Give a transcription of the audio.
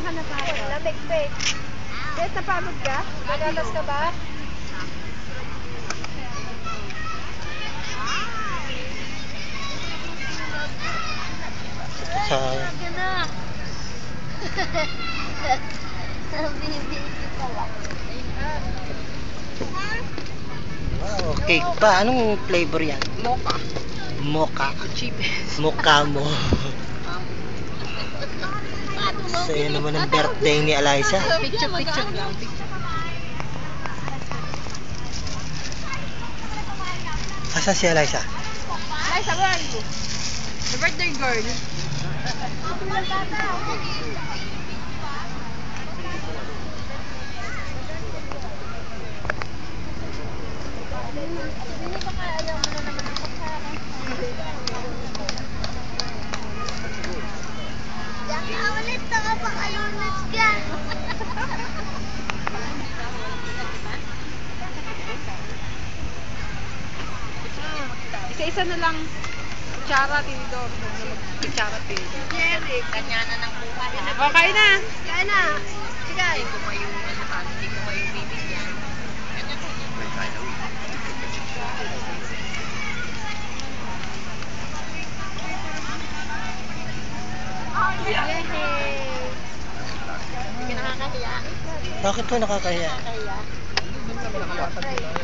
hanap ako. Lamig, babe. Bes, napagod ka? Nagalas ka ba? Sa... Wow, cake pa. Anong flavor yan? Mocha. Mocha. Cheapest. Mocha mo. Sa'yo naman ang birthday ni Eliza. Picture lang. Asa si Eliza? Eliza, where are you? The birthday girl. Isa-isa na lang. Kutsara, tinidor. Kutsara, tinidor. Jerry, kanya na ng buhay. O, kain na. Kain na. Sige. Hindi ko kayo bibigyan. Yay! Hindi nakakahiya. Bakit po nakakahiya? Nakakahiya.